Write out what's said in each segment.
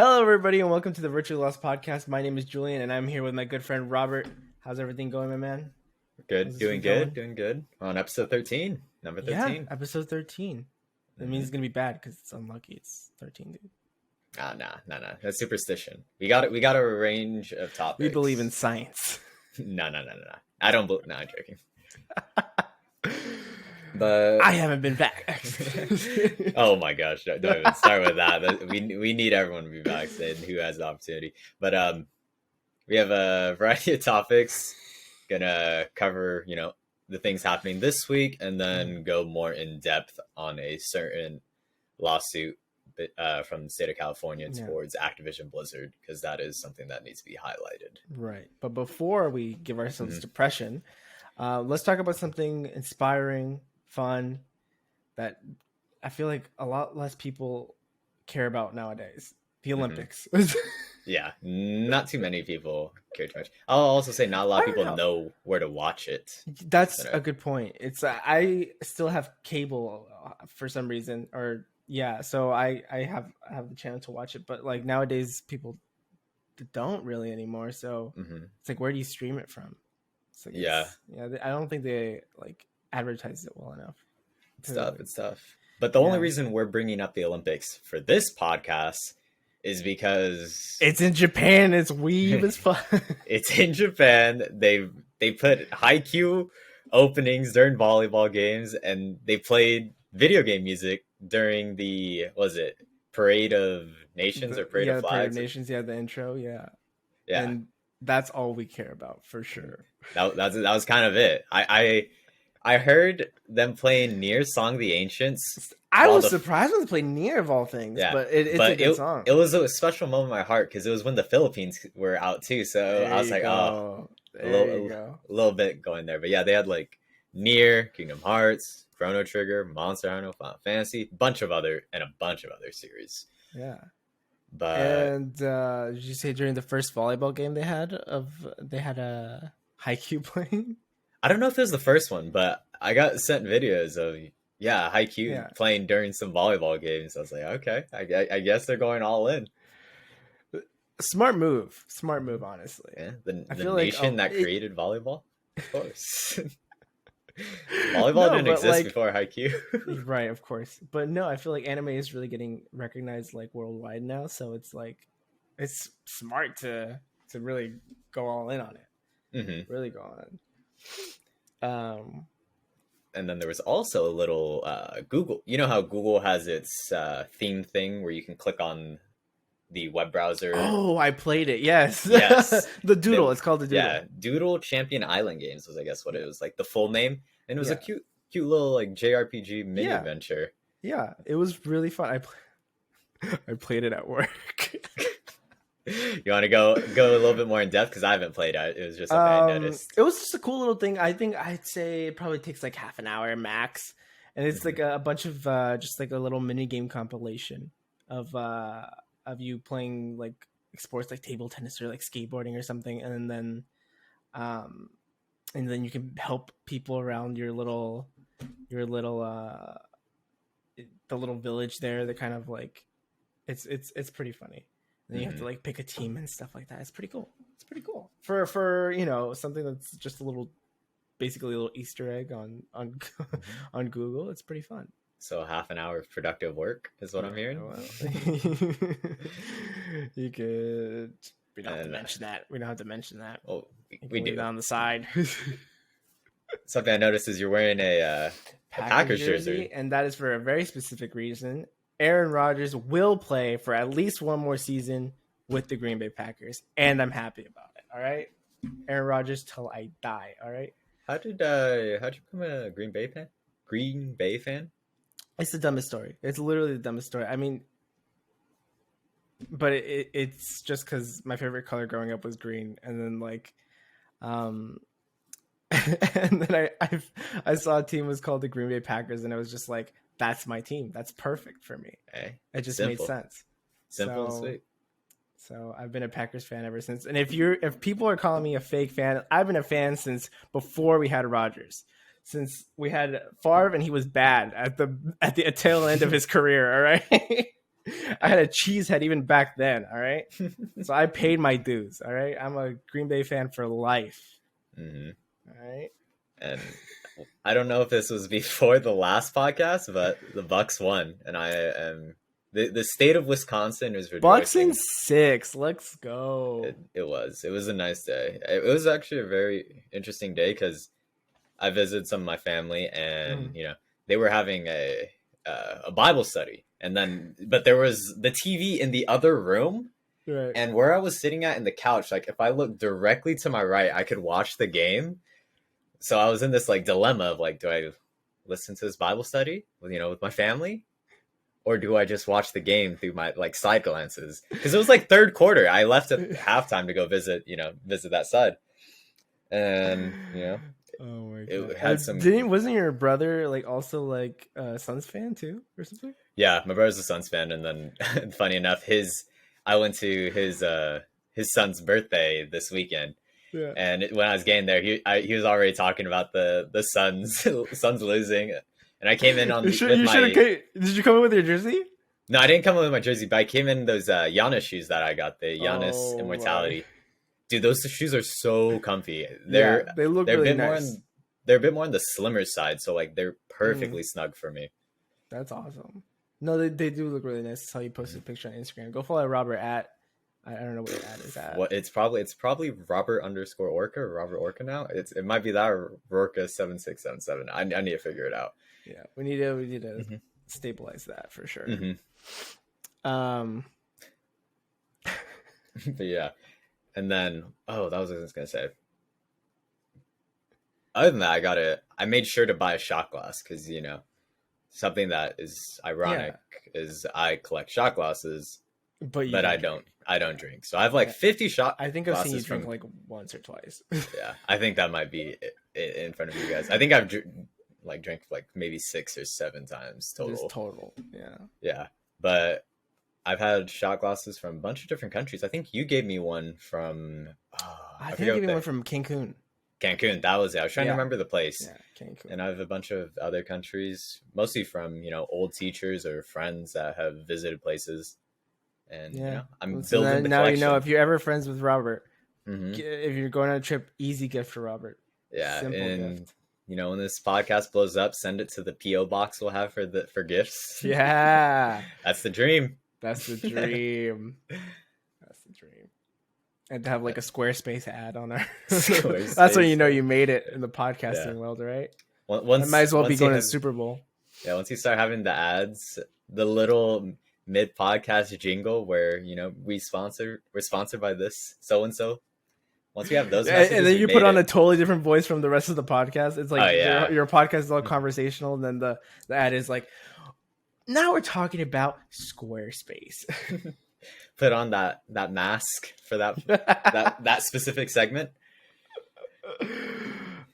Hello, everybody, and welcome to the Virtually Lost podcast. My name is Julian, and I'm here with my good friend Robert. How's everything going, my man? How's Good, this doing week good, going? doing good. We're on episode 13, number Yeah, 13. episode 13. That means it's gonna be bad because it's unlucky. It's 13, dude. Nah. That's superstition. We got a range of topics. We believe in science. No. I don't believe. No, I'm joking. But I haven't been back. oh my gosh, don't even start with that. We need everyone to be vaccinated who has the opportunity. But we have a variety of topics. Gonna cover the things happening this week, and then go more in depth on a certain lawsuit from the state of California towards Activision Blizzard, because that is something that needs to be highlighted. Right. But before we give ourselves depression, let's talk about something inspiring, fun, that I feel like a lot less people care about nowadays. The Olympics. Yeah, not too many people care too much. I'll also say not a lot of people know where to watch it. That's a good point. It's I still have cable for some reason, or so I have the channel to watch it, but like nowadays people don't really anymore. So it's like, where do you stream it from? It's like, I don't think they like advertise it well enough. It's tough. But the only reason we're bringing up the Olympics for this podcast is because it's in Japan. It's weeb as fuck. It's in Japan. They put haiku openings during volleyball games, and they played video game music during the Parade of Nations or Parade of Flags? Parade of Nations. Yeah, the intro. Yeah. And that's all we care about for sure. That was kind of it. I heard them playing Nier Song of the Ancients. I was surprised when they played Nier of all things, but it's a good song. It was a special moment in my heart because it was when the Philippines were out too. So I was like, a little bit going there. But yeah, they had like Nier, Kingdom Hearts, Chrono Trigger, Monster Hunter, Final Fantasy, a bunch of other series. Yeah. But did you say during the first volleyball game they had a haiku playing? I don't know if it was the first one, but I got sent videos of haiku playing during some volleyball games. I was like, okay, I guess they're going all in. Smart move, honestly. Yeah, the nation that created volleyball, of course. Volleyball didn't exist before haiku. Right, of course. But no, I feel like anime is really getting recognized like worldwide now, so it's like it's smart to really go all in on it. Really go on. And then there was also a little Google. You know how Google has its theme thing where you can click on the web browser. Oh, I played it. Yes. The Doodle. It's called the Doodle. Yeah, Doodle Champion Island Games was, I guess, what it was, like the full name, and it was a cute little like JRPG mini adventure. Yeah, it was really fun. I played it at work. You want to go a little bit more in depth because I haven't played it. It was just something I noticed. It was just a cool little thing. I think I'd say it probably takes like half an hour max, and it's like a bunch of just like a little mini game compilation of you playing like sports like table tennis or like skateboarding or something, and then you can help people around your little the little village there. They're kind of like it's pretty funny. And you have to like pick a team and stuff like that. It's pretty cool. For something that's just basically a little Easter egg on on Google. It's pretty fun. So half an hour of productive work is what I'm hearing. Well, you could. We don't have to mention that. We don't have to mention that. Well, we do that on the side. Something I noticed is you're wearing a Packers jersey, and that is for a very specific reason. Aaron Rodgers will play for at least one more season with the Green Bay Packers, and I'm happy about it. All right, Aaron Rodgers till I die. All right. How'd you become a Green Bay fan? Green Bay fan? It's the dumbest story. It's literally the dumbest story. I mean, but it's just because my favorite color growing up was green, and then like, and then I saw a team was called the Green Bay Packers, and I was just like, that's my team. That's perfect for me. Hey, it just made sense. Simple and sweet. So I've been a Packers fan ever since. And if people are calling me a fake fan, I've been a fan since before we had Rodgers. Since we had Favre and he was bad at the tail end of his career, all right? I had a cheese head even back then. All right, so I paid my dues. All right, I'm a Green Bay fan for life. Mhm. All right, And I don't know if this was before the last podcast, but the Bucks won, and I am the state of Wisconsin is Bucks in rejoicing. 6. Let's go. It was a nice day. It was actually a very interesting day because I visited some of my family, and Mhm. they were having a Bible study, and then but there was the TV in the other room, Right. and where I was sitting at in the couch, like if I looked directly to my right, I could watch the game. So I was in this like dilemma of like, do I listen to this Bible study with my family, or do I just watch the game through my like side glances? Because it was like third quarter. I left at halftime to go visit that side, and Oh my god! it had Didn't some. wasn't your brother like also like a Suns fan too or something? Yeah, my brother's a Suns fan, and then funny enough, I went to his son's birthday this weekend. Yeah. And when I was getting there, he was already talking about the Suns Suns losing, and I came in You on should with you should have my. Did you come in with your jersey? No, I didn't come in with my jersey, but I came in those Giannis shoes that I got, the Giannis Oh my. Immortality. Dude, those shoes are so comfy. Yeah, they look They're a really bit more nice. on they're a bit more on the slimmer side, so like they're Mm, perfectly snug for me. that's awesome. No, they do look really nice. That's how you posted a picture on Instagram. Go follow Robert at I don't know what your ad is at. What it's probably Robert underscore Orca or Robert Orca now. It might be that or Rorca 7677. I need to figure it out. Yeah, we need to Hmm. stabilize that for sure. Hmm. Um, But yeah, and then that was what I was gonna say. Other than that, I made sure to buy a shot glass because something that is yeah, ironic is I collect shot glasses, but you but I don't don't drink. I don't drink. So I have like 50 shot I think I've seen you glasses drink from. like once or twice. Yeah, I think that might be it in front of you guys. I think like drank like maybe 6 or 7 times Just total. total, yeah. Yeah, but I've had shot glasses from a bunch of different countries. I think you gave me one from I I think forget I what gave me one the from Cancun. Cancun. That was it. I was trying to Yeah, remember the place. yeah, Cancun. And I have a bunch of other countries, mostly from old teachers or friends that have visited places, and Yeah. I'm So building then, the now you know collection. if you're ever friends with Robert, Hmm. if you're going on a trip, easy gift for Robert. Yeah, Simple and gift. when this podcast blows up, send it to the PO box we'll have for gifts. Yeah, That's the dream. that's the dream. That's the dream. And to have like a Squarespace ad on our. That's when you Squarespace. know you made it in the Yeah. podcasting world, right? I might Once as well be once you going to the have Super Bowl. yeah, once you start having the ads, the little mid podcast jingle where we're sponsored by this so and so. Once we have those And messages, then we you put made on a it. totally different voice from the rest of the podcast. It's Oh like yeah. your podcast is all conversational, and then the ad is like, now we're talking about Squarespace. Put on that mask for that specific segment.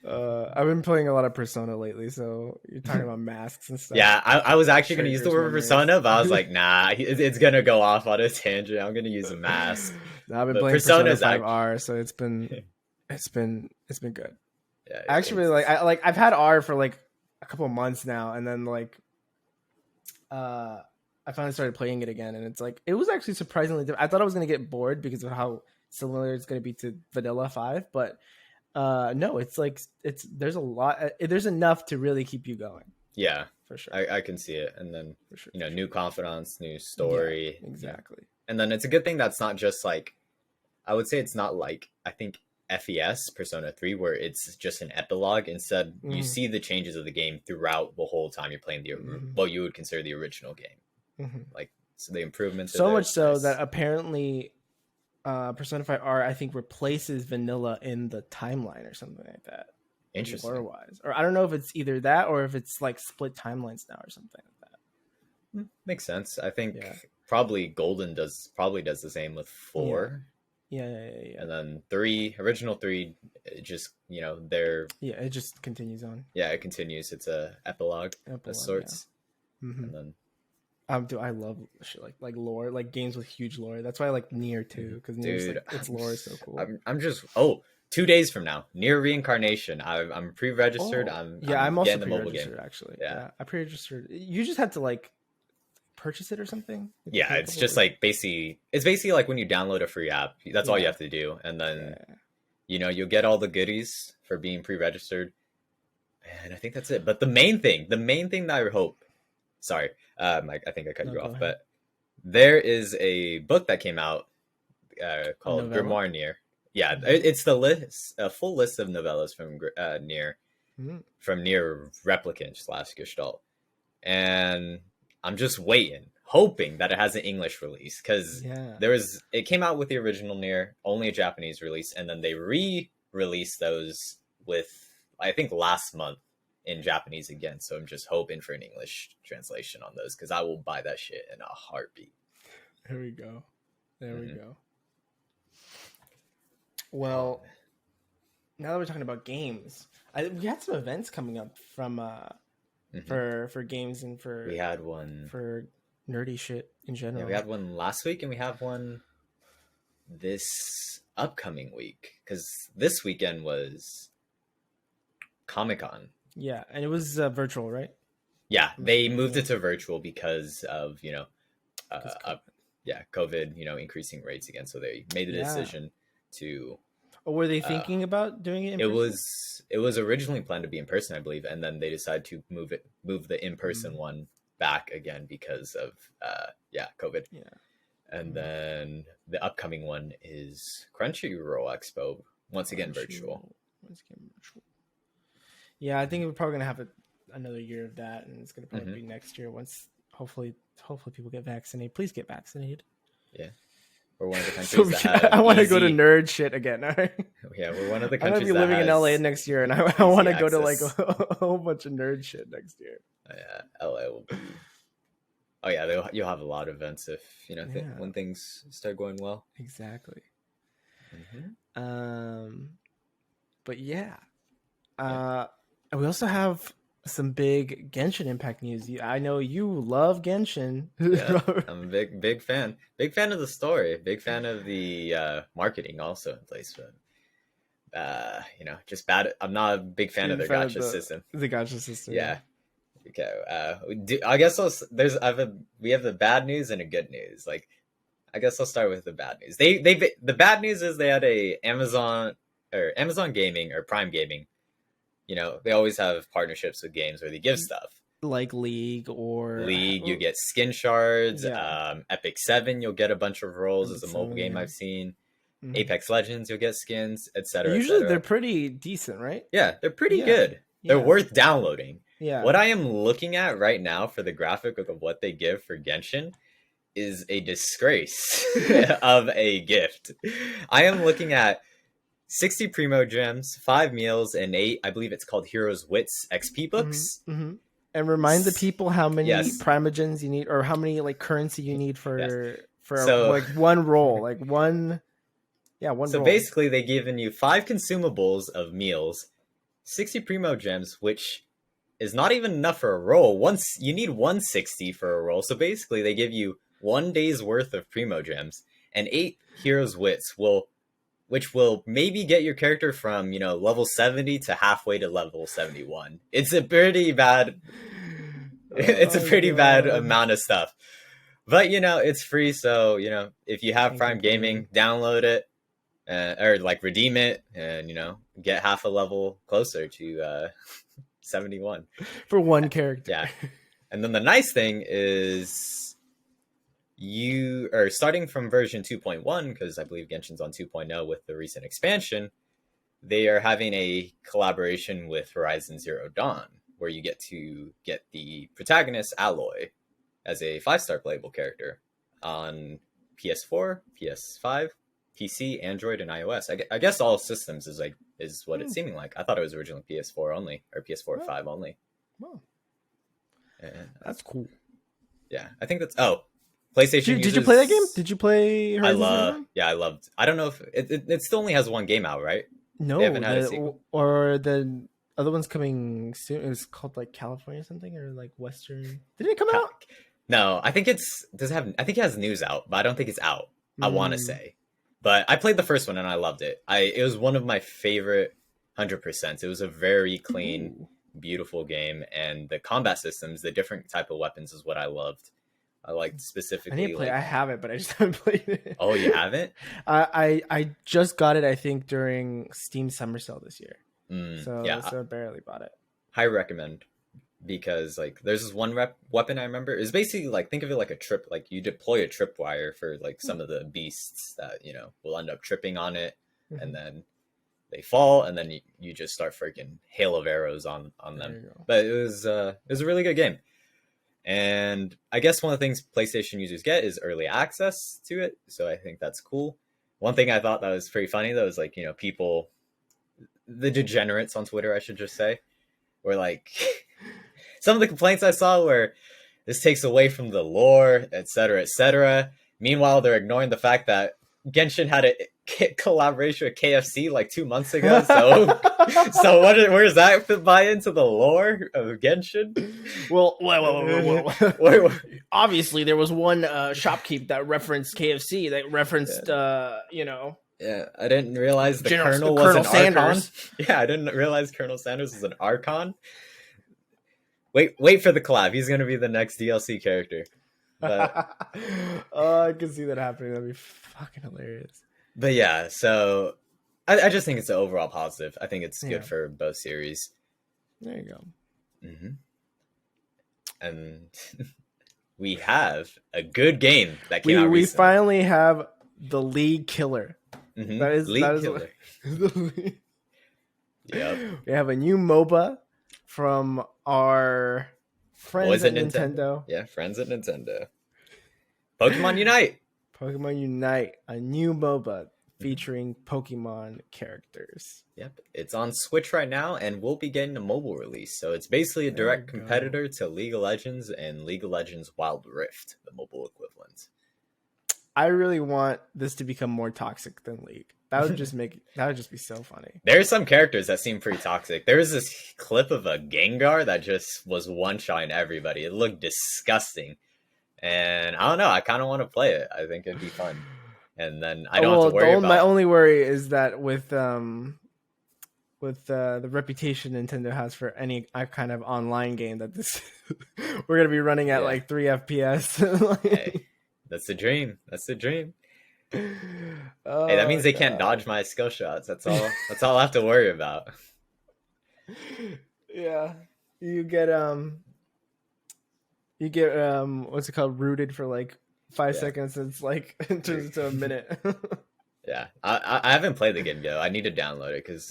I've been playing a lot of Persona lately, so you're talking about masks and stuff. Yeah, I was actually gonna use the Triggers word memories. persona, but I was like, nah, it's gonna go off on a tangent. I'm gonna use a mask. Now I've been But playing Persona personas act. 5R, so it's been good. Yeah, I actually really I've had R for like a couple of months now, and then I finally started playing it again, and it's like it was actually surprisingly different. I thought I was gonna get bored because of how similar it's gonna be to Vanilla 5, but no, it's like there's a lot, there's enough to really keep you going Yeah, for sure. I can see it, and then For sure. new confidants, new Yeah, story, exactly. and then it's a good thing that's not just like I would say it's not like I think FES Persona 3 where it's just an epilogue. Instead, you see the changes of the game throughout the whole time you're playing what you would consider the original game. Like so the improvements are So there, much it's so nice. that apparently Persona 5R I think replaces vanilla in the timeline or something like that. Interesting. Lore wise. Or I don't know if it's either that or if it's like split timelines now or something like that. Makes sense. I think Yeah. probably Golden does the same with 4. Yeah. And then 3, original 3, it just they're It just continues on. it continues. It's a epilogue of sorts. Yeah. And then Do I love shit like lore, like games with huge lore. That's why I like Nier too, because Nier's like its lore is so cool. I'm just 2 days from now, Near Reincarnation. I'm pre-registered. I'm also getting the mobile pre-registered game. actually. Yeah. I pre-registered. You just have to like purchase it or something? You have to Yeah, pay a it's couple, just like basically like when you download a free app. That's all you yeah, have to do, and then yeah. you'll get all the goodies for being pre-registered, and I think that's it. But the main thing that I hope, sorry, I think I cut No, you go off, ahead. but there is a book that came out A called novella. Grimoire Nier. Yeah, Mm-hmm. it's the list, a full list of novellas from Nier, Mm-hmm. from Nier Replicant slash Gestalt, and I'm just waiting, hoping that it has an English release because Yeah. it came out with the original Nier, only a Japanese release, and then they re-released those with I think last month in Japanese again. So I'm just hoping for an English translation on those because I will buy that shit in a heartbeat. There we go. There we Mm-hmm. go. Oh, Well, now that we're talking about games, we had some events coming up from mm-hmm. for games and We had one. for nerdy shit in Yeah, general. we had one last week, and we have one this upcoming week because this weekend was Comic-Con. Yeah, and it was virtual, right? Yeah, I'm they assuming, moved yeah. it to virtual because of Because uh, COVID, increasing rates again. So they made the yeah. decision to. Or were they Uh, thinking about doing it in it person? was originally planned to be in person, I believe, and then they decided to move the in person one back again because of COVID. Yeah. And then the upcoming one is Crunchyroll Expo, once again virtual. Once again virtual. Yeah, I think we're probably gonna have another year of that, and it's gonna probably be next year once hopefully people get vaccinated. Please get vaccinated. Yeah, we're one of the So countries that have I want to go to easy. nerd shit again. All right? Yeah, we're one of the I'm gonna countries be that living in has LA next year, and I want to easy go to like access. a whole bunch of nerd shit next year. Yeah, LA will be. Oh yeah, you'll have a lot of events if when things start going well. Exactly. Mm-hmm. But yeah. And we also have some big Genshin Impact news. I know you love Genshin. Yeah, I'm a big fan. Big fan of the story. Big fan of the marketing also in place. But just bad. I'm not a big fan of their gacha system. The gacha system. Yeah. Okay. I guess we have the bad news and a good news. Like, I guess I'll start with the bad news. The bad news is they had a Amazon Gaming or Prime Gaming. They always have partnerships with games where they give stuff. Like League, you get skin shards. Yeah. Epic 7, you'll get a bunch of rolls as a mobile game I've seen. Mm-hmm. Apex Legends, you'll get skins, etc. Usually they're pretty decent, right? Yeah, they're pretty good. They're worth downloading. Yeah. What I am looking at right now for the graphic of what they give for Genshin is a disgrace of a gift. I am looking at 60 Primo Gems, 5 meals, and 8, I believe it's called Heroes Wits XP books. Mm-hmm. And remind the people how many Primogens you need, or how many like currency you need for like one roll, like one. Yeah, one. So roll. Basically, they've given you 5 consumables of meals, 60 Primo Gems, which is not even enough for a roll. You need 160 for a roll. So basically, they give you 1 day's worth of Primo Gems and 8 Heroes Wits, which will maybe get your character from level 70 to halfway to level 71. It's a pretty bad. Bad amount of stuff. But it's free, so if you have Prime Gaming, download it. Or like redeem it and get half a level closer to 71 for one character. Yeah. And then the nice thing is you are starting from version 2.1, because I believe Genshin's on 2.0 with the recent expansion. They are having a collaboration with Horizon Zero Dawn where you get to get the protagonist Aloy as a 5-star playable character on PS4, PS5, PC, Android, and iOS. I guess all systems is what it's seeming like. I thought it was originally PS4 only, or PS4 5 only. Wow. That's cool. Yeah, I think that's... Oh, PlayStation Did you play that game? Did you play Horizon Zero Dawn? Yeah, I loved... I don't know if... It still only has one game out, right? No, they haven't had a sequel. Or the other one's coming soon. It was called like California or something, or like Western. Did it come out? No, I think I think it has news out, but I don't think it's out. I want to say. But I played the first one and I loved it. It was one of my favorite 100%. It was a very clean, beautiful game, and the combat systems, the different type of weapons, is what I loved. I liked I need specifically to play. like. I have it, but I just haven't played it. Oh, you haven't? I just got it. I think during Steam Summer Sale this year. Yeah, So I barely bought it. I recommend, because like there's this one weapon I remember. It's basically like, think of it like a trip. Like you deploy a tripwire for like some of the beasts that will end up tripping on it, and then they fall, and then you just start freaking hail of arrows on them. But it was a really good game. And I guess one of the things PlayStation users get is early access to it. So I think that's cool. One thing I thought that was pretty funny, though, is like, people, the degenerates on Twitter, I should just say, were like, some of the complaints I saw were, this takes away from the lore, etc., etc. Meanwhile, they're ignoring the fact that Genshin had a collaboration with KFC like 2 months ago. So where does that buy into the lore of Genshin? Well. Obviously, there was one shopkeep that referenced KFC, that referenced, Yeah, I didn't realize the Colonel was Colonel an Sanders. Archon. Yeah, I didn't realize Colonel Sanders was an Archon. Wait for the collab. He's going to be the next DLC character. But I can see that happening. That'd be fucking hilarious. But yeah, so I just think it's an overall positive. I think it's good for both series. There you go. And we have a good game that came out recently. We finally have the League Killer. That is Killer. Yep. We have a new MOBA from our friends at Nintendo. Yeah, friends at Nintendo. Pokemon Unite. Pokemon Unite, a new MOBA featuring Pokemon characters. Yep, it's on Switch right now, and we'll be getting a mobile release. So it's basically a direct competitor to League of Legends and League of Legends Wild Rift, the mobile equivalent. I really want this to become more toxic than League. That would just be so funny. There are some characters that seem pretty toxic. There was this clip of a Gengar that just was one-shotting everybody. It looked disgusting. And I don't know, I kind of want to play it. I think it'd be fun. And then I don't have to worry about... My only worry is that with the reputation Nintendo has for any kind of online game, that this we're going to be running at like 3 FPS. Hey, that's the dream. That's the dream. Hey, that means they can't dodge my skill shots. That's all I have to worry about. Yeah. You get what's it called, rooted for like 5 seconds, and it's like it turns into a minute. Yeah, I haven't played the game yet. I need to download it because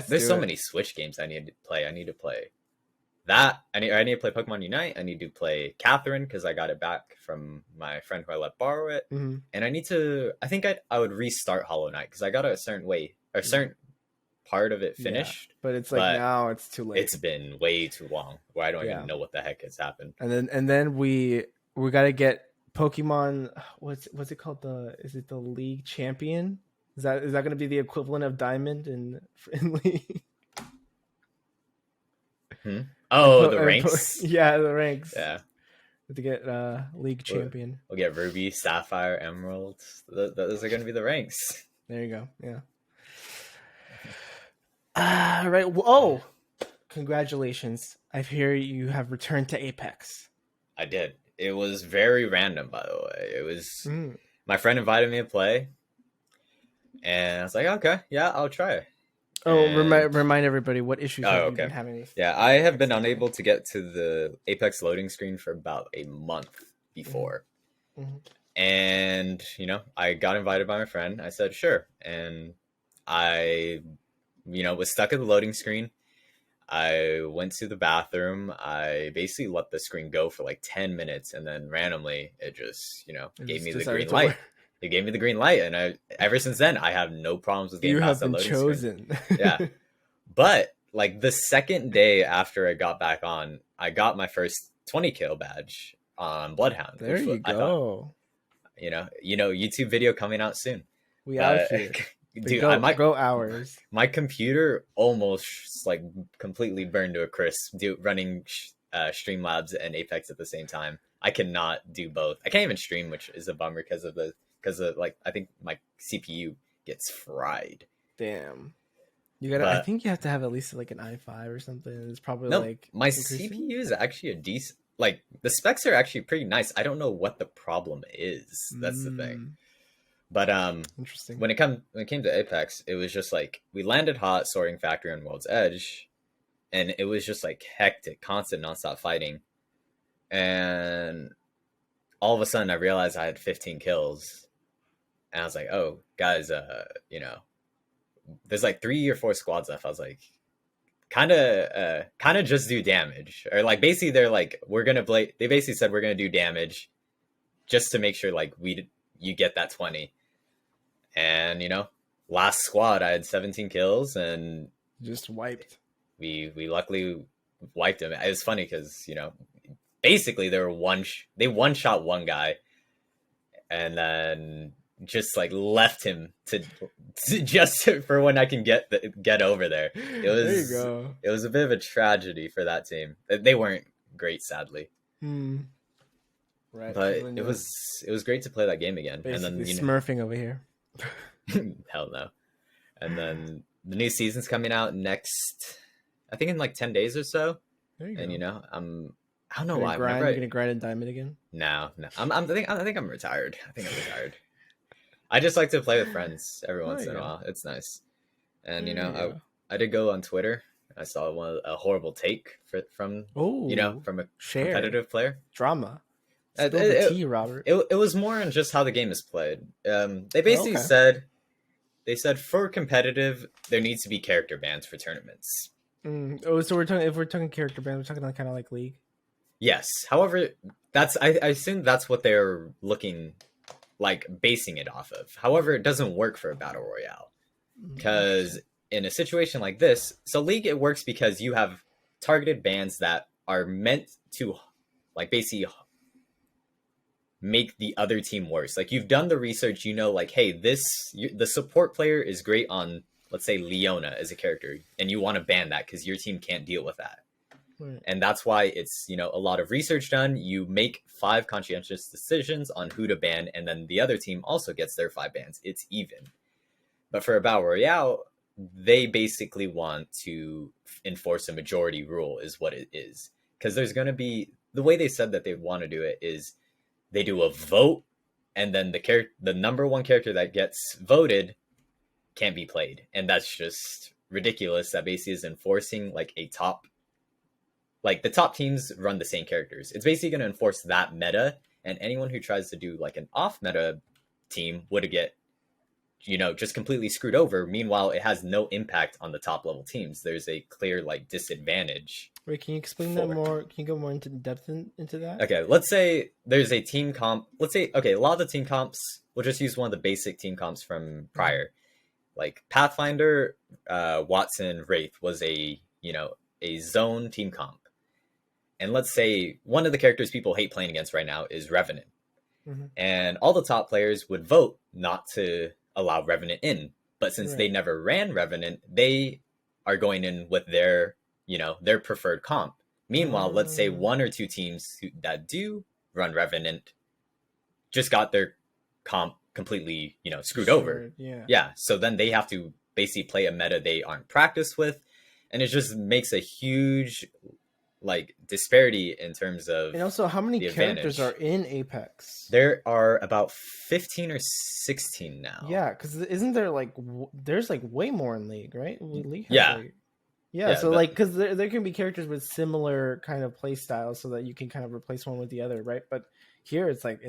there's so many Switch games I need to play. I need to play that. I need to play Pokemon Unite. I need to play Catherine because I got it back from my friend who I let borrow it. And I think I would restart Hollow Knight because I got a certain part of it finished. But it's like now it's too late. It's been way too long where I don't even know what the heck has happened. And then we got to get Pokemon, what's it called? Is it the League Champion? Is that going to be the equivalent of Diamond in League? Oh, the ranks. The ranks. Yeah, to get League Champion. We'll get Ruby, Sapphire, Emerald. Those are going to be the ranks. There you go. Yeah. Right. Oh, congratulations! I hear you have returned to Apex. I did. It was very random, by the way. It was my friend invited me to play, and I was like, okay, yeah, I'll try. Remind everybody what issues have you been having with. Yeah, I have been unable to get to the Apex loading screen for about a month before. And, I got invited by my friend. I said, sure. And I, was stuck at the loading screen. I went to the bathroom. I basically let the screen go for like 10 minutes. And then randomly, it just, gave me the green light. It gave me the green light, and ever since then I have no problems with getting past that loading screen. Yeah, but like the second day after I got back on, I got my first 20 kill badge on Bloodhound. There you go. YouTube video coming out soon. We out here, dude. I might go hours. My computer almost like completely burned to a crisp. Running Streamlabs and Apex at the same time. I cannot do both. I can't even stream, which is a bummer because I think my CPU gets fried. Damn. I think you have to have at least like an i5 or something. It's probably my CPU is actually a decent. like the specs are actually pretty nice. I don't know what the problem is. That's the thing. Mm, But interesting. when it came to Apex, it was just like we landed hot, Sorting Factory on World's Edge, and it was just like hectic, constant, nonstop fighting. And all of a sudden, I realized I had 15 kills, and I was like, "Oh, guys, there's like 3 or 4 squads left." I was like, kind of just do damage, or like basically they're like, we're gonna play. They basically said we're gonna do damage just to make sure like you get that 20. And last squad I had 17 kills, and Just wiped. we luckily wiped him. It was funny because basically they one shot one guy, and then just like left him to just for when I can get over there. There you go. It was a bit of a tragedy for that team. They weren't great, sadly. Right. But it was great to play that game again. Basically And then smurfing over here. hell no. And then the new season's coming out next, I think in like 10 days or so. There you go. And I don't know why. You're gonna grind a diamond again? No. I think I'm retired. I think I'm retired. I just like to play with friends every once in a while. It's nice. And I did go on Twitter. I saw a horrible take from a competitive player. Drama. Spill the tea, Robert. It was more on just how the game is played. They basically said for competitive there needs to be character bans for tournaments. So if we're talking character bans, we're talking kind of like League. Yes. However, I assume that's what they're looking like basing it off of. However, it doesn't work for a battle royale because in a situation like this, so League it works because you have targeted bans that are meant to like basically make the other team worse. Like you've done the research, like, hey, the support player is great on, let's say, Leona as a character, and you want to ban that because your team can't deal with that. Right. And that's why it's, a lot of research done. You make 5 conscientious decisions on who to ban, and then the other team also gets their 5 bans. It's even. But for a battle royale, they basically want to enforce a majority rule is what it is. Because there's going to be, the way they said that they want to do it is they do a vote, and then the number one character that gets voted can't be played. And that's just ridiculous. That basically is enforcing like a top, like the top teams run the same characters. It's basically going to enforce that meta, and anyone who tries to do like an off meta team would get, just completely screwed over. Meanwhile, it has no impact on the top level teams. There's a clear like disadvantage. Wait, can you explain that more? Can you go more into depth into that? Okay, let's say there's a team comp. A lot of the team comps, we'll just use one of the basic team comps from prior. Like Pathfinder, Watson, Wraith was a zone team comp. And let's say one of the characters people hate playing against right now is Revenant. Mm-hmm. And all the top players would vote not to allow Revenant in. But since they never ran Revenant, they are going in with their preferred comp. Meanwhile, let's say 1 or 2 teams that do run Revenant just got their comp completely, screwed over. Yeah. So then they have to basically play a meta they aren't practiced with. And it just makes a huge like disparity in terms of. And also, how many characters are in Apex? There are about 15 or 16 now. Yeah, because isn't there like there's like way more in League, right? League has yeah, so like because there can be characters with similar kind of play styles, so that you can kind of replace one with the other, right? But here it's like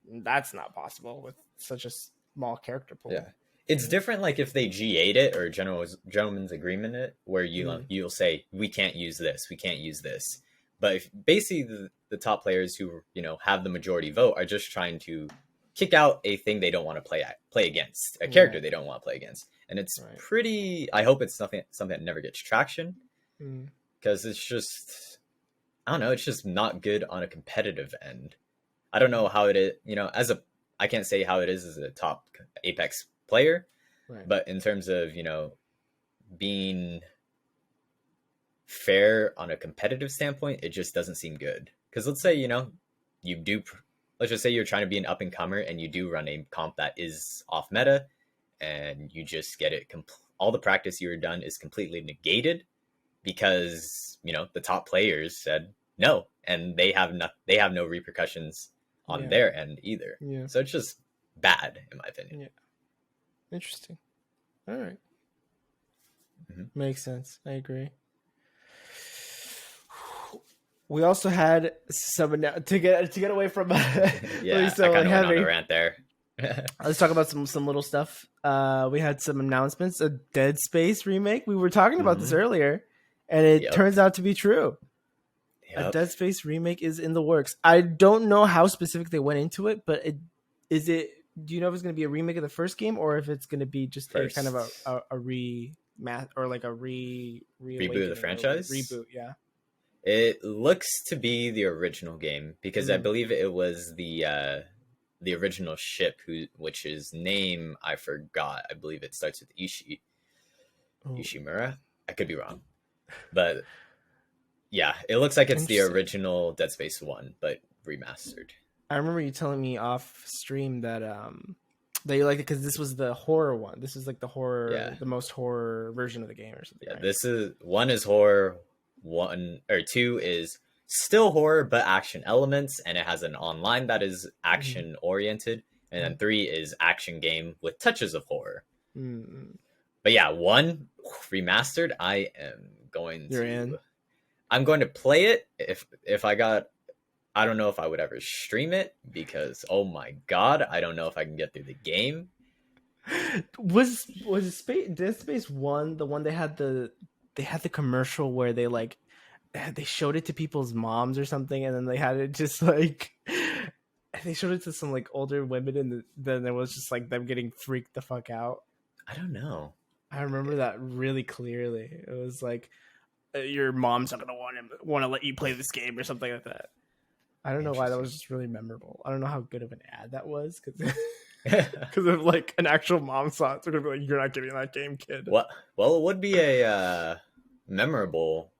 that's not possible with such a small character pool. Yeah. It's different, like if they G8 it or gentleman's agreement it, where you'll say we can't use this, we can't use this. But if basically the top players who have the majority vote are just trying to kick out a thing they don't want to play against, a character they don't want to play against, and it's pretty. I hope it's something that never gets traction, because it's just I don't know, it's just not good on a competitive end. I don't know how it is, I can't say how it is as a top Apex player, but in terms of being fair on a competitive standpoint, it just doesn't seem good. Because let's say let's just say you're trying to be an up and comer and you do run a comp that is off meta, and you just get it all the practice you were done is completely negated because the top players said no, and they have no repercussions on Yeah. their end either. Yeah. So it's just bad, in my opinion. Yeah. Interesting. All right. Mhm. Makes sense. I agree. We also had some to get away from Yeah, I so kind of went on a heavy. rant there. Let's talk about some little stuff. We had some announcements. A Dead Space remake. We were talking about this Mhm. earlier, and it Yep. turns out to be true. A Yep. Dead Space remake is in the works. I don't know how specific they went into it, but is it? Do you know if it's going to be a remake of the first game, or if it's going to be just a kind of First a remat or like a reboot of the reawakening or franchise. reboot? Yeah. It looks to be the original game because I Mm. believe it was the original ship which is name I forgot. I believe it starts with Oh, Ishimura. I could be wrong, but yeah, it looks like it's the interesting. original Dead Space 1 but remastered. I remember you telling me off stream that that you liked it because this was the horror one. This is like Yeah. the most horror version of the game or something, Yeah, right? this is one is horror, one or two is still horror but action elements, and it has an online that is Mm-hmm. action oriented, and then three is action game with touches of horror. Mm-hmm. But yeah, one remastered, You're in. I'm going to play it if I got. I don't know if I would ever stream it because oh my god, I don't know if I can get through the game. Was Dead Space one the one they had the commercial where they showed it to people's moms or something, and then they had it just like they showed it to some like older women, and then it was just like them getting freaked the fuck out. I don't know. I remember that really clearly. It was like your mom's not gonna want to let you play this game or something like that. I don't know why that was just really memorable. I don't know how good of an ad that was because if like an actual mom saw it, they're gonna be like, "You're not getting that game, kid." What? Well, it would be a memorable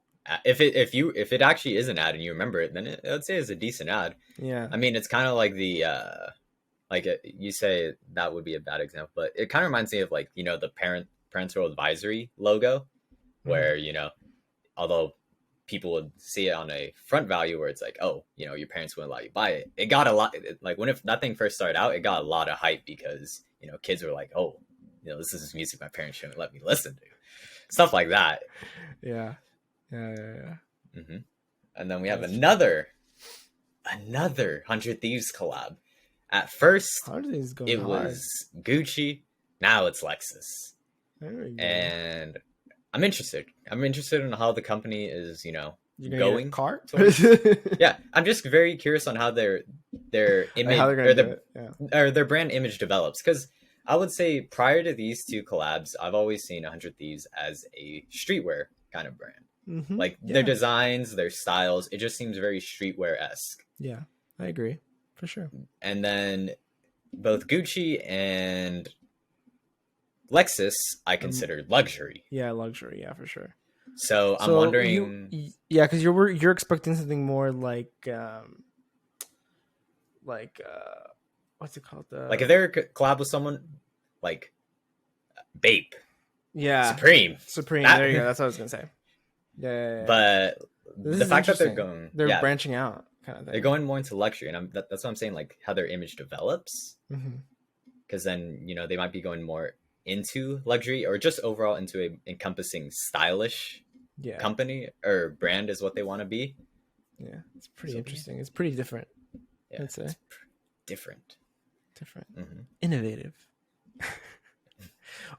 if it actually is an ad and you remember it, then I'd say it's a decent ad. Yeah. I mean, it's kind of like you say that would be a bad example, but it kind of reminds me of like the parental advisory logo, where although people would see it on a front value where it's like, oh, your parents wouldn't allow you to buy it. It got a lot, like when that thing first started out, it got a lot of hype because kids were like, oh, this is music my parents shouldn't let me listen to, stuff like that. Yeah. Mm-hmm. And then we have another 100 Thieves collab. At first, it was Gucci. Now it's Lexus. And I'm interested. I'm interested in how the company is, going. Car? Yeah, I'm just very curious on how their image or their brand image develops. Because I would say prior to these two collabs, I've always seen 100 Thieves as a streetwear kind of brand. Mm-hmm. Like their designs, their styles, it just seems very streetwear-esque. Yeah, I agree for sure. And then both Gucci and Lexus, I consider luxury. Yeah, luxury. Yeah, for sure. So I'm wondering. Because you're expecting something more like what's it called? Like if they're collab with someone like Bape. Yeah. Supreme. There you go. That's what I was gonna say. Yeah. But the fact that they're branching out, kind of thing. They're going more into luxury, and that's what I'm saying. Like how their image develops, because then they might be going more into luxury or just overall into a encompassing stylish company or brand is what they want to be. Yeah, it's pretty interesting. It's pretty different. Yeah, I'd say different, innovative.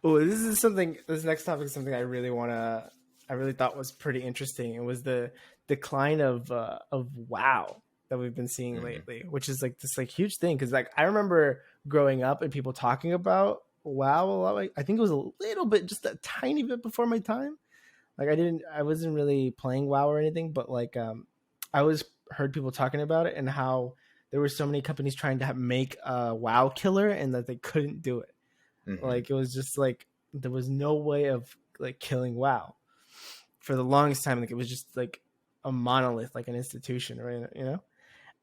Oh, this next topic is something I really thought was pretty interesting. It was the decline of WoW that we've been seeing lately, which is like this like huge thing. Cause like I remember growing up and people talking about WoW a lot. Like, I think it was a little bit, just a tiny bit before my time. Like I wasn't really playing WoW or anything, but like I always heard people talking about it and how there were so many companies trying to make a WoW killer and that they couldn't do it. Like it was just like there was no way of like killing WoW for the longest time. Like it was just like a monolith, like an institution, right?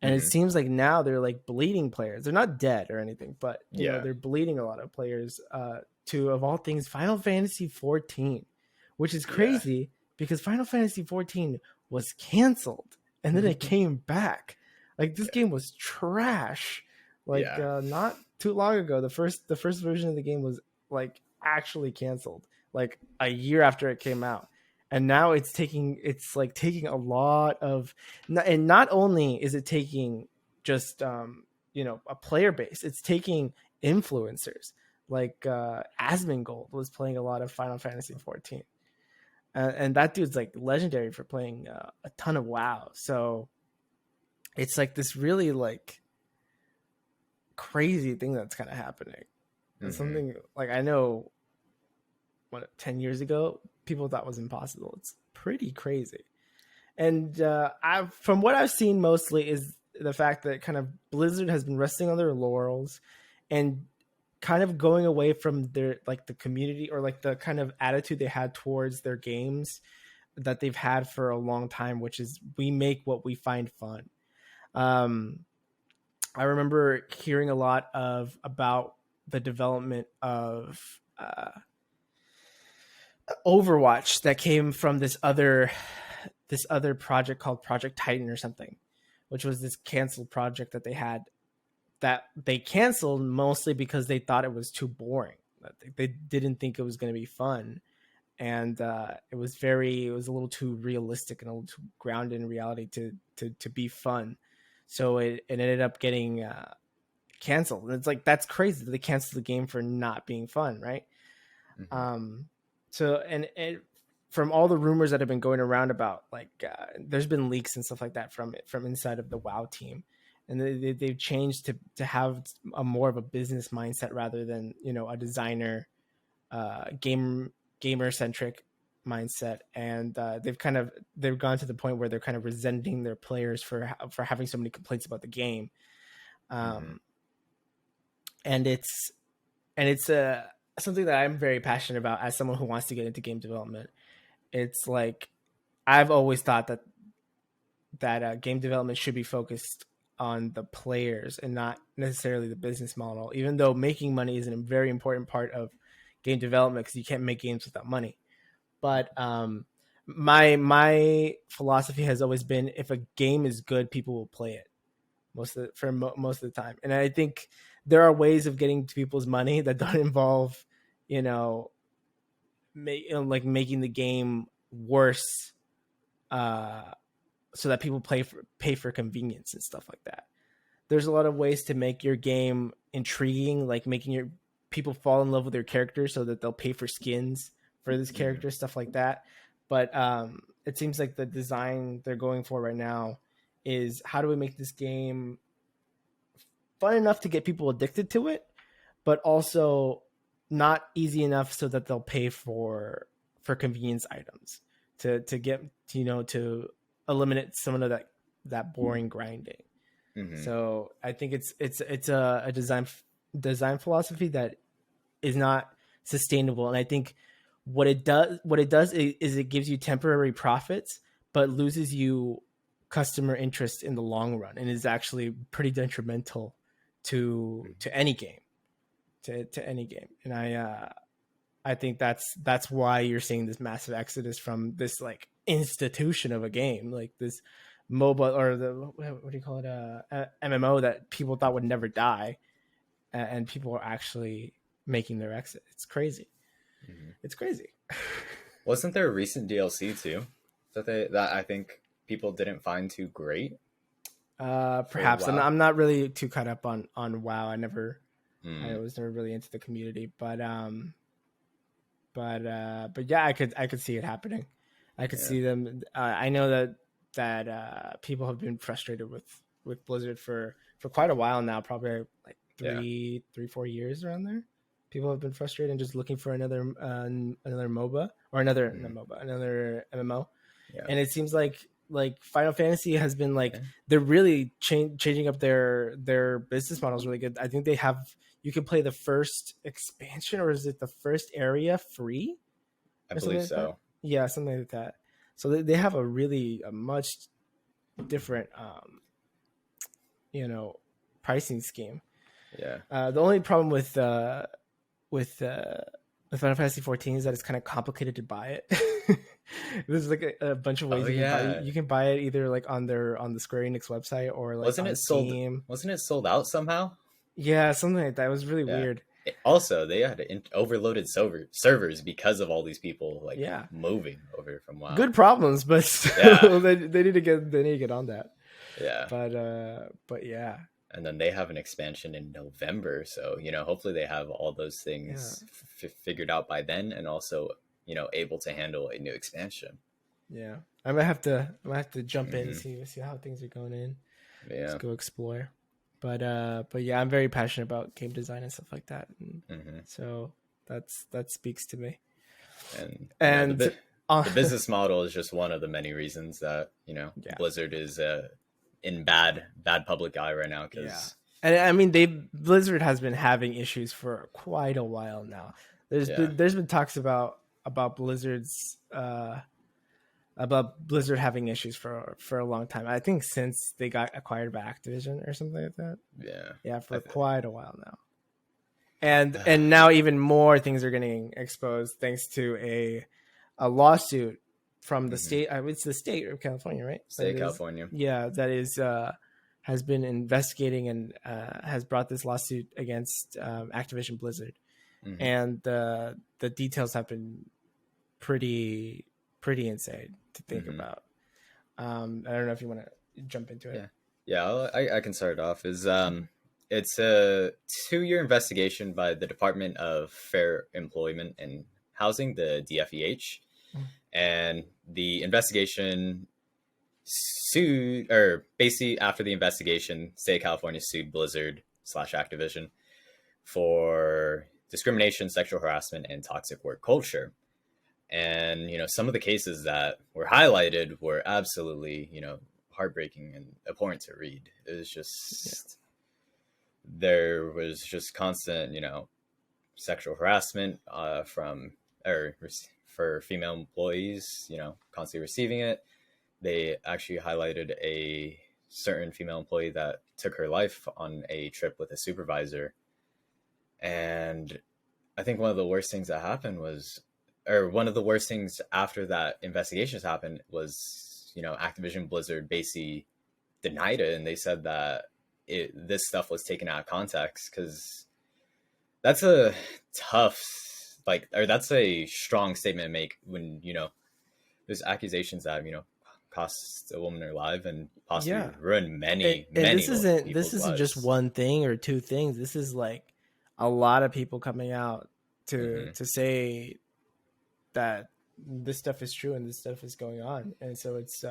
And it seems like now they're like bleeding players. They're not dead or anything, but you know, they're bleeding a lot of players to, of all things, Final Fantasy 14, which is crazy because Final Fantasy 14 was canceled and then it came back. Like this game was trash. Like Yeah. not too long ago, the first version of the game was like actually canceled, like a year after it came out. And now it's like taking a lot of, and not only is it taking just a player base, it's taking influencers. Like Asmongold was playing a lot of Final Fantasy 14, and that dude's like legendary for playing a ton of WoW. So it's like this really like crazy thing that's kind of happening. It's something like, I know 10 years ago people thought was impossible. It's pretty crazy. And from what I've seen mostly is the fact that kind of Blizzard has been resting on their laurels and kind of going away from their like the community, or like the kind of attitude they had towards their games that they've had for a long time, which is we make what we find fun. I remember hearing a lot about the development of Overwatch that came from this other project called Project Titan or something, which was this canceled project that they had, that they canceled mostly because they thought it was too boring. They didn't think it was going to be fun, and it was a little too realistic and a little too grounded in reality to be fun. So it ended up getting canceled. And it's like, that's crazy that they canceled the game for not being fun, right? So from all the rumors that have been going around about, like there's been leaks and stuff like that from inside of the WoW team, and they've changed to have a more of a business mindset rather than a designer gamer centric mindset. And they've gone to the point where they're kind of resenting their players for having so many complaints about the game. And it's something that I'm very passionate about as someone who wants to get into game development. It's like, I've always thought that game development should be focused on the players and not necessarily the business model, even though making money is a very important part of game development, because you can't make games without money. But my philosophy has always been, if a game is good, people will play it most of the time. And I think there are ways of getting to people's money that don't involve, like making the game worse, so that people pay for convenience and stuff like that. There's a lot of ways to make your game intriguing, like making your people fall in love with their character so that they'll pay for skins for this character, stuff like that. But it seems like the design they're going for right now is, how do we make this game fun enough to get people addicted to it, but also not easy enough so that they'll pay for convenience items to get to eliminate some of that boring grinding. So I think it's a design philosophy that is not sustainable. And I think what it does is it gives you temporary profits, but loses you customer interest in the long run, and is actually pretty detrimental to any game, to any game. And I think that's why you're seeing this massive exodus from this like institution of a game, like this MOBA, or what do you call it, MMO that people thought would never die, and people are actually making their exit. It's crazy. It's crazy. Wasn't there a recent DLC too that I think people didn't find too great? Perhaps. WoW? I'm not really too caught up on WoW. I was never really into the community, but yeah, I could see it happening. I could see them. I know that people have been frustrated with Blizzard for quite a while now, probably like 3-4 years around there. People have been frustrated and just looking for another MOBA, or another MMO. Yeah. And it seems like Final Fantasy has been like, they're really changing up their business models really good. I think you can play the first expansion, or is it the first area, free? I believe so. Yeah, something like that. So they have a much different pricing scheme. Yeah. The only problem with Final Fantasy 14 is that it's kind of complicated to buy it. There's like a bunch of Oh ways you can buy. yeah, You can buy it either like on the Square Enix website or like wasn't on it sold? Steam. Wasn't it sold out somehow? Yeah, something like that. It was really Yeah. weird. Also, they had overloaded servers because of all these people like Yeah, moving over from WoW. good problems, but Yeah, still, they need to get on that. yeah. But yeah, And then they have an expansion in November, so hopefully they have all those yeah, things figured out by then, and also able to handle a new expansion. yeah. I might have to jump in and Hmm. see how things are going in. Just Yeah. go explore. But yeah, I'm very passionate about game design and stuff like that. And Hmm. so that speaks to me. And And the business model is just one of the many reasons that yeah, Blizzard is in bad public eye right now, yeah. because And I mean, they Blizzard has been having issues for quite a while now. yeah. There's been talks about Blizzard having issues for a long time. I think since they got acquired by Activision or something like that. Yeah. Yeah, I for th- quite a while now. And now even more things are getting exposed thanks to a lawsuit from the Mhm. state. It's the state of California, right? State of California. Yeah, that is has been investigating and has brought this lawsuit against Activision Blizzard, Hmm. and the details have been pretty insane to think Hmm. about. I don't know if you want to jump into it. Yeah, yeah. I can start off. It's a 2-year investigation by the Department of Fair Employment and Housing, the DFEH, and the investigation sued, or basically after the investigation, state of California sued Blizzard slash Activision for discrimination, sexual harassment, and toxic work culture. And some of the cases that were highlighted were absolutely heartbreaking and abhorrent to read. It was Yeah, just there was just constant sexual harassment from or for female employees, constantly receiving it. They actually highlighted a certain female employee that took her life on a trip with a supervisor. And I think one of the worst things that happened was, or one of the worst things after that investigations happened was, Activision Blizzard basically denied it, and they said that this stuff was taken out of context, because that's a tough, like, or that's a strong statement to make when there's accusations that cost a woman her life and possibly yeah. ruin many And many this people's isn't just lives. one thing or two things. This is like a lot of people coming out Hmm. to say that this stuff is true and this stuff is going on. And so it's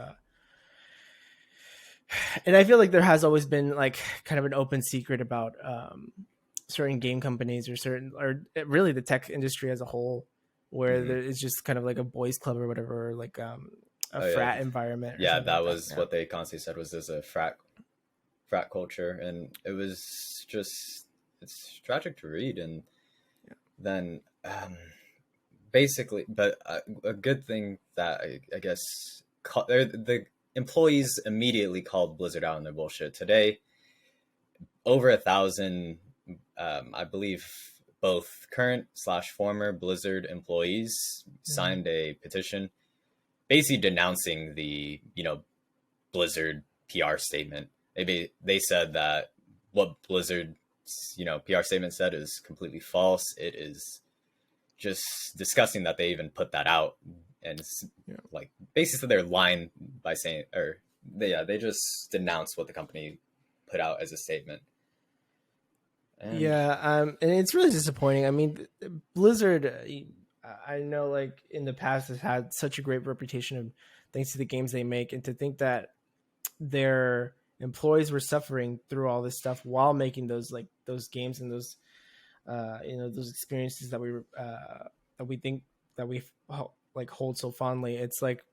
and I feel like there has always been like kind of an open secret about certain game companies or certain or really the tech industry as a whole, where Hmm. there is just kind of like a boys club or whatever, or like a Oh yeah, frat environment or yeah. something That like that. was Yeah. what they constantly said, was there's a frat culture, and it was just, it's tragic to read. And then basically, but a good thing that I guess the employees immediately called Blizzard out on their bullshit today. Over 1,000, I believe, both current slash former Blizzard employees Mhm. signed a petition basically denouncing the Blizzard PR statement. They said that what Blizzard's PR statement said is completely false. It is just disgusting that they even put that out, and Yeah. like basically they're lying by saying, or they just denounced what the company put out as a statement. And Yeah, and it's really disappointing. I mean, Blizzard, I know, like in the past, has had such a great reputation of thanks to the games they make, and to think that their employees were suffering through all this stuff while making those games and those those experiences that we think that we like hold so fondly. It's like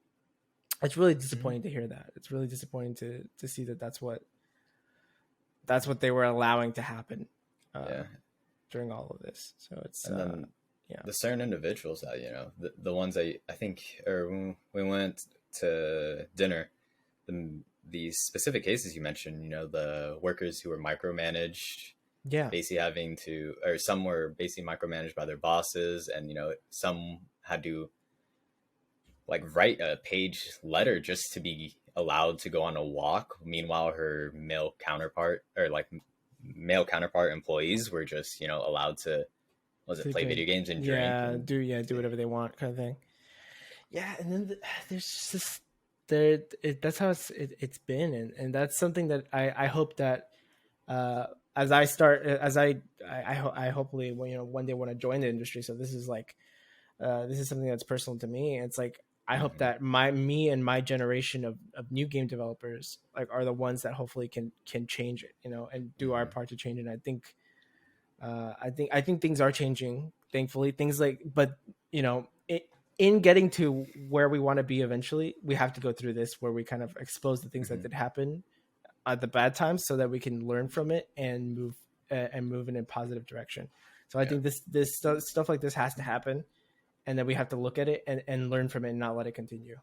it's really mhm, disappointing to hear that. It's really disappointing to see that that's what they were allowing to happen uh, yeah, during all of this. So it's and then yeah, the certain individuals that the ones I think, or when we went to dinner, the the specific cases you mentioned, the workers who were micromanaged, yeah, basically having to, or some were basically micromanaged by their bosses, and some had to like write a page letter just to be allowed to go on a walk. Meanwhile, her male counterpart employees were just, allowed to, was it, They play could, video games and drink yeah, and do whatever they want, kind of thing. Yeah, and then there's just this, there. That's how it's been, and that's something that I hope that uh, as I start, as I hopefully, one day want to join the industry. So this is like, this is something that's personal to me. It's like I hope hmm that me and my generation of new game developers like are the ones that hopefully can change it, and do our hmm part to change it. And I think things are changing. Thankfully, things like, but in getting to where we want to be eventually, we have to go through this where we kind of expose the things that hmm did happen at the bad times, so that we can learn from it and move in a positive direction. So I yeah, think this stuff like this has to happen, and then we have to look at it and learn from it and not let it continue.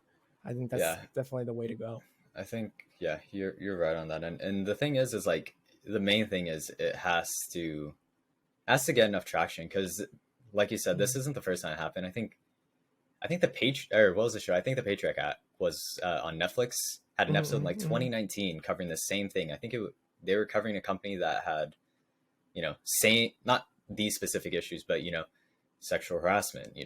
I think that's yeah. definitely the way to go. I think, yeah, you're right on that. And the thing is like, the main thing is it has to get enough traction, because like you said, this Mm. isn't the first time it happened. I think the page, or what was the show? I think the Patriot Act was on Netflix. Had an episode in Mm-hmm, like mm-hmm. 2019 covering the same thing. I think they were covering a company that had, same, not these specific issues, but sexual harassment,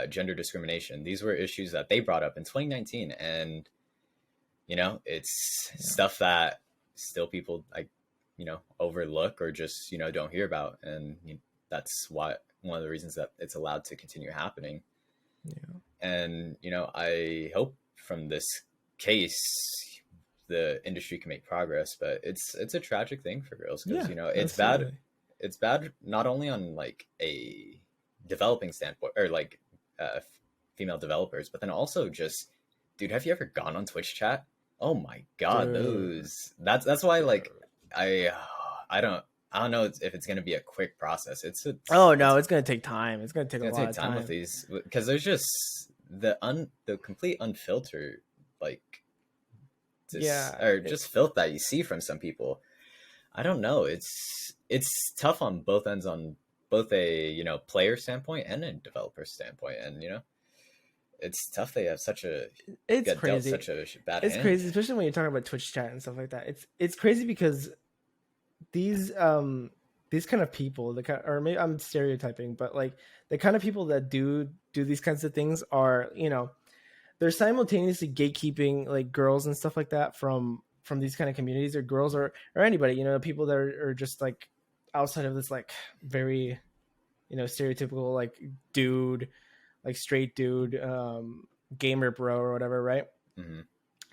gender discrimination. These were issues that they brought up in 2019, and it's Yeah, stuff that still people like, overlook or just don't hear about, and that's why one of the reasons that it's allowed to continue happening. yeah, And I hope from this case the industry can make progress, but it's a tragic thing for girls, because yeah, it's bad. absolutely. It's bad not only on like a developing standpoint, or like female developers, but then also just, dude, have you ever gone on Twitch chat? Oh my god, Dude, that's why, dude. like, I I don't I don't know if it's gonna be a quick process. Oh It's no, it's gonna take time. It's gonna take a gonna lot take of time with time. these, because there's just the complete unfiltered, like, just, Yeah, or just filth that you see from some people. I don't know. It's tough on both ends, on both a player standpoint and a developer standpoint, and it's tough. They have such a it's got dealt crazy. such a bad It's hand. crazy, especially when you're talking about Twitch chat and stuff like that. It's crazy because these um these kind of people, the kind, or maybe I'm stereotyping, but like the kind of people that do these kinds of things are, they're simultaneously gatekeeping like girls and stuff like that from these kind of communities, or girls, or anybody, people that are just like outside of this like very, stereotypical like dude, like straight dude, gamer bro or whatever, right? hmm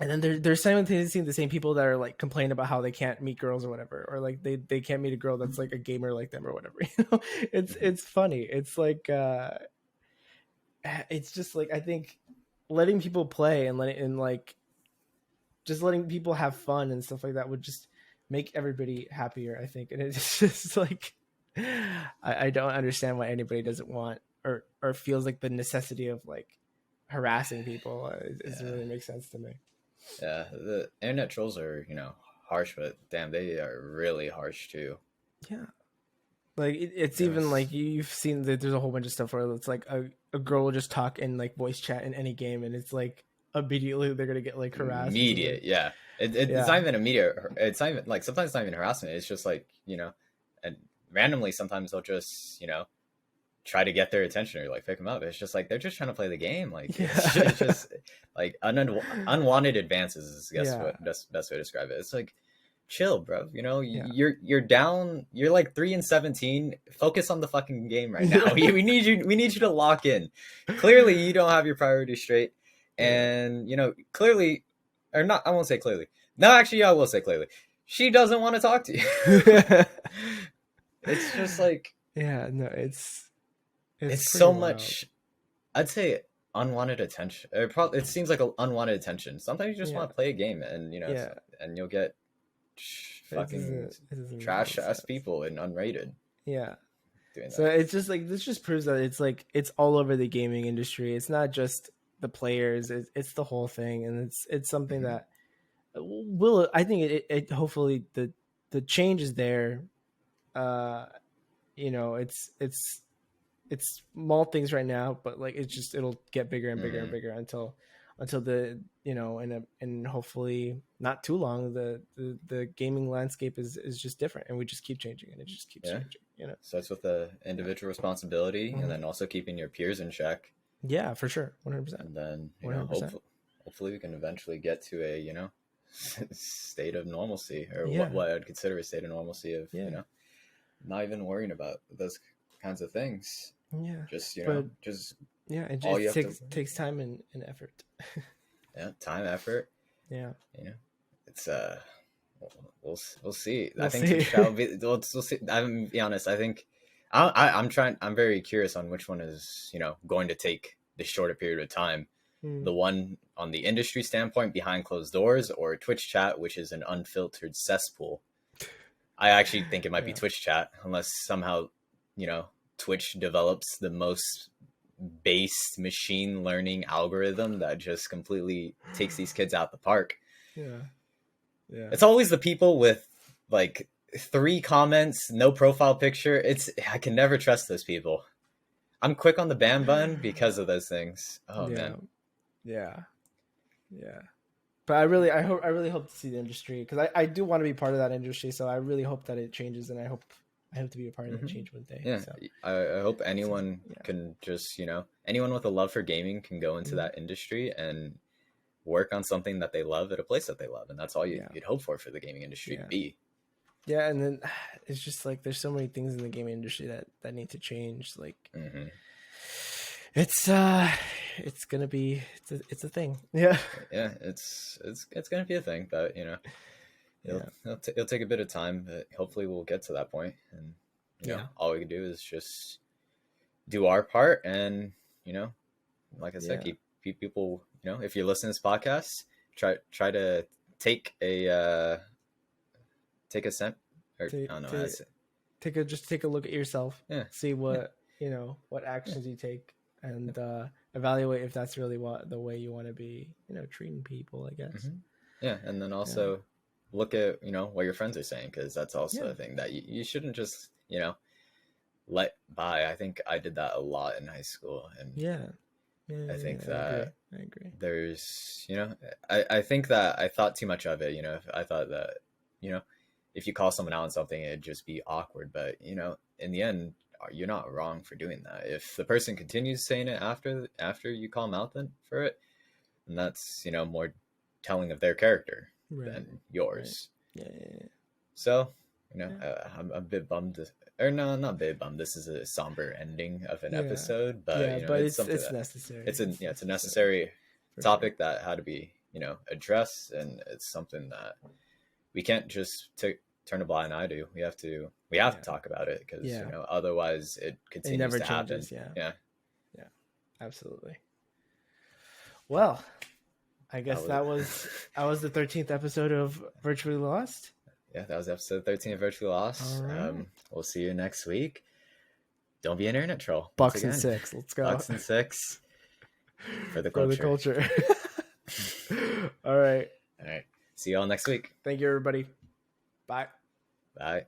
And then they're simultaneously the same people that are like complaining about how they can't meet girls or whatever, or like they can't meet a girl that's like a gamer like them or whatever. It's hmm it's funny. It's like it's just like, I think letting people play and like just letting people have fun and stuff like that would just make everybody happier, I think. And it's just like I don't understand why anybody doesn't want or feels like the necessity of like harassing people. It doesn't Yeah, really make sense to me. yeah. The internet trolls are harsh, but damn, they are really harsh too. Yeah. Like it's There even was like you've seen that there's a whole bunch of stuff where it's like a girl will just talk in like voice chat in any game, and it's like immediately they're gonna get like harassed or something. immediate, yeah. It's Yeah. not even immediate. It's not even like, sometimes it's not even harassment. It's just like, and randomly sometimes they'll just try to get their attention, or like pick them up. It's just like they're just trying to play the game. Like, it's Yeah. just like unwanted advances is, I guess, Yeah. what best way to describe it. It's like, chill, bro. Yeah. You're down. You're like 3-17. Focus on the fucking game right now. We need you. We need you to lock in. Clearly, you don't have your priorities straight, Yeah. and clearly, or not. I won't say clearly. No, actually, yeah, I will say clearly. She doesn't want to talk to you. It's just like, Yeah, no, it's it's pretty so wild. much. I'd say unwanted attention. It seems like unwanted attention. Sometimes you just Yeah. want to play a game, and Yeah. and you'll get fucking It doesn't make any trash ass sense. people and unrated Yeah. doing So that. it's just like this just proves that it's like it's all over the gaming industry. It's not just the players, it's the whole thing, and it's something hmm that will, I think it hopefully the change is there. uh it's small things right now, but like it's just it'll get bigger and bigger and hmm bigger until until the and hopefully not too long the gaming landscape is just different, and we just keep changing, and it just keeps changing. Starts with the individual responsibility, and then also keeping your peers in check. Yeah, for sure, 100%. And then 100%. Hopefully we can eventually get to a state of normalcy, or what I'd consider a state of normalcy of not even worrying about those kinds of things. Yeah, just just it just takes time and effort. Time, effort. Yeah, it's we'll see. We'll I think see. we'll see. I'm be honest. I think I'm very curious on which one is going to take the shorter period of time. The one on the industry standpoint behind closed doors, or Twitch chat, which is an unfiltered cesspool. I actually think it might be Twitch chat, unless somehow Twitch develops the most based machine learning algorithm that just completely takes these kids out the park. It's always the people with like 3 comments, no profile picture. I can never trust those people. I'm quick on the ban button because of those things. Man. Yeah. But I really hope to see the industry, because I do want to be part of that industry. So I really hope that it changes, and I hope to be a part of that change one day. Yeah, so, I hope anyone can just anyone with a love for gaming can go into that industry and work on something that they love at a place that they love, and that's all you'd hope for the gaming industry to be. Yeah, and then it's just like there's so many things in the gaming industry that need to change. Like it's gonna be it's a thing. It's gonna be a thing, but it'll take a bit of time, but hopefully we'll get to that point, and all we can do is just do our part, and like I said, keep people, if you're listening to this podcast, try to take a cent, or I don't know, take a look at yourself, see what what actions you take, and evaluate if that's really the way you want to be treating people, I guess. And then also look at what your friends are saying, because that's also a thing that you shouldn't just let by. I think I did that a lot in high school, and I think that I agree. There's I think that I thought too much of it. I thought that if you call someone out on something, it'd just be awkward, but in the end, you're not wrong for doing that. If the person continues saying it after you call them out then for it, and that's more telling of their character than yours. So I'm a bit bummed, or no, not a bit bummed. This is a somber ending of an episode, but but it's necessary. It's a necessary topic that had to be addressed, and it's something that we can't just turn a blind eye to. We have to talk about it, because otherwise it continues to happen. Yeah, absolutely. Well, I guess that was the 13th episode of Virtually Lost. Yeah, that was episode 13 of Virtually Lost. Right. We'll see you next week. Don't be an internet troll. Bucks and 6. Let's go. Bucks and 6 for the culture. All right. See you all next week. Thank you, everybody. Bye. Bye.